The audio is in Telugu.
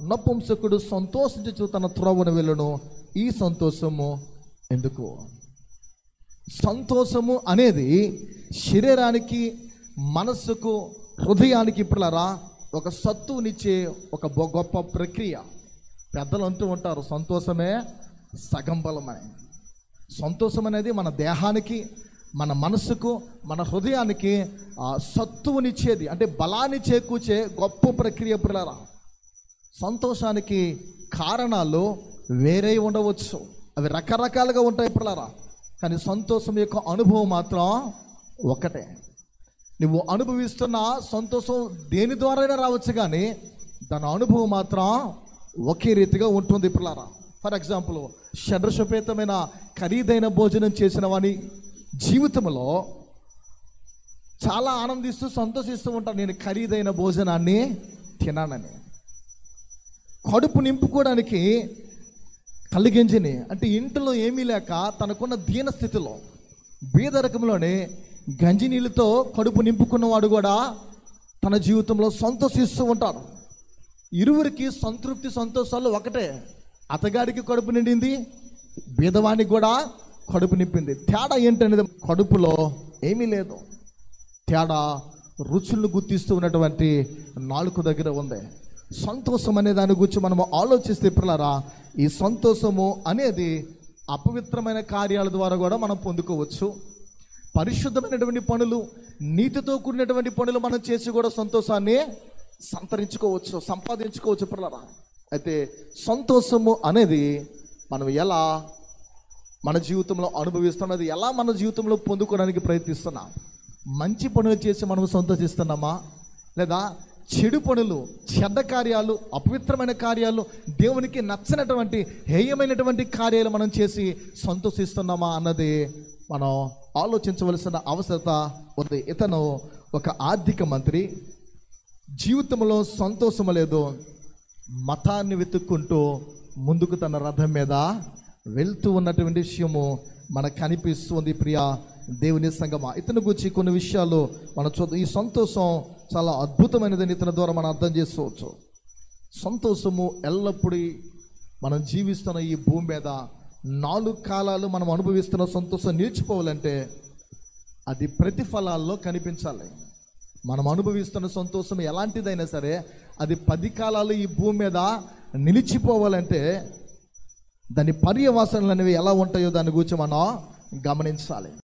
నపుంసకుడు సంతోషించుచు తన త్రోవను వెళ్ళును, ఈ సంతోషము ఎందుకు? సంతోషము అనేది శరీరానికి, మనస్సుకు, హృదయానికి పిల్లరా ఒక సత్తునిచ్చే ఒక గొప్ప ప్రక్రియ. పెద్దలు అంటూ ఉంటారు, సంతోషమే సగం బలమని. సంతోషం అనేది మన దేహానికి, మన మనస్సుకు, మన హృదయానికి సత్తువునిచ్చేది, అంటే బలాన్ని చేకూర్చే గొప్ప ప్రక్రియ పిల్లరా. సంతోషానికి కారణాలు వేరే ఉండవచ్చు, అవి రకరకాలుగా ఉంటాయి పిల్లరా. కానీ సంతోషం యొక్క అనుభవం మాత్రం ఒకటే. నువ్వు అనుభవిస్తున్న సంతోషం దేని ద్వారా రావచ్చు, కానీ దాని అనుభవం మాత్రం ఒకే రీతిగా ఉంటుంది పిల్లరా. ఫర్ ఎగ్జాంపుల్, షడ్రసోపేతమైన ఖరీదైన భోజనం చేసిన వాని జీవితంలో చాలా ఆనందిస్తూ సంతోషిస్తూ ఉంటాను, నేను ఖరీదైన భోజనాన్ని తినానని. కడుపు నింపుకోవడానికి కలిగించని, అంటే ఇంట్లో ఏమీ లేక తనకున్న దీన స్థితిలో బీదరకంలోనే గంజి నీళ్ళతో కడుపు నింపుకున్నవాడు కూడా తన జీవితంలో సంతోషిస్తూ ఉంటాడు. ఇరువురికి సంతృప్తి, సంతోషాలు ఒకటే. అతగాడికి కడుపు నిండింది, బీదవానికి కూడా కడుపు నింపింది. తేడా ఏంటనేది కడుపులో ఏమీ లేదు, తేడా రుచులను గుర్తిస్తూ ఉన్నటువంటి నాలుక దగ్గర ఉంది. సంతోషం అనే దాని గురించి మనము ఆలోచిస్తే పిల్లరా, ఈ సంతోషము అనేది అపవిత్రమైన కార్యాల ద్వారా కూడా మనం పొందుకోవచ్చు. పరిశుద్ధమైనటువంటి పనులు, నీతితో కూడినటువంటి పనులు మనం చేసి కూడా సంతోషాన్ని సంపాదించుకోవచ్చు పిల్లరా. అయితే సంతోషము అనేది మనం ఎలా మన జీవితంలో అనుభవిస్తున్నది, ఎలా మన జీవితంలో పొందుకోవడానికి ప్రయత్నిస్తున్నాం? మంచి పనులు చేసి మనం సంతోషిస్తున్నామా, లేదా చెడు పనులు, చెడ్డ కార్యాలు, అపవిత్రమైన కార్యాలు, దేవునికి నచ్చనటువంటి హేయమైనటువంటి కార్యాలు మనం చేసి సంతోషిస్తున్నామా అన్నది మనం ఆలోచించవలసిన అవసరత ఉంది. ఇతను ఒక ఆర్థిక మంత్రి, జీవితంలో సంతోషం లేదు, మతాన్ని వెతుక్కుంటూ ముందుకు తన రథం మీద వెళ్తూ ఉన్నటువంటి విషయము మనకు కనిపిస్తుంది. ప్రియ దేవుని సంగమా, ఇతని గురించి కొన్ని విషయాలు మనం చూద్దాం. ఈ సంతోషం చాలా అద్భుతమైనదని ఇతని ద్వారా మనం అర్థం చేసుకోవచ్చు. సంతోషము ఎల్లప్పుడూ మనం జీవిస్తున్న ఈ భూమి మీద 4 కాలాలు మనం అనుభవిస్తున్న సంతోషం నిలిచిపోవాలంటే అది ప్రతిఫలాల్లో కనిపించాలి. మనం అనుభవిస్తున్న సంతోషం ఎలాంటిదైనా సరే అది 10 కాలాలు ఈ భూమి మీద నిలిచిపోవాలంటే దాని పర్యవసానాలు అనేవి ఎలా ఉంటాయో దాని గురించి మనం గమనించాలి.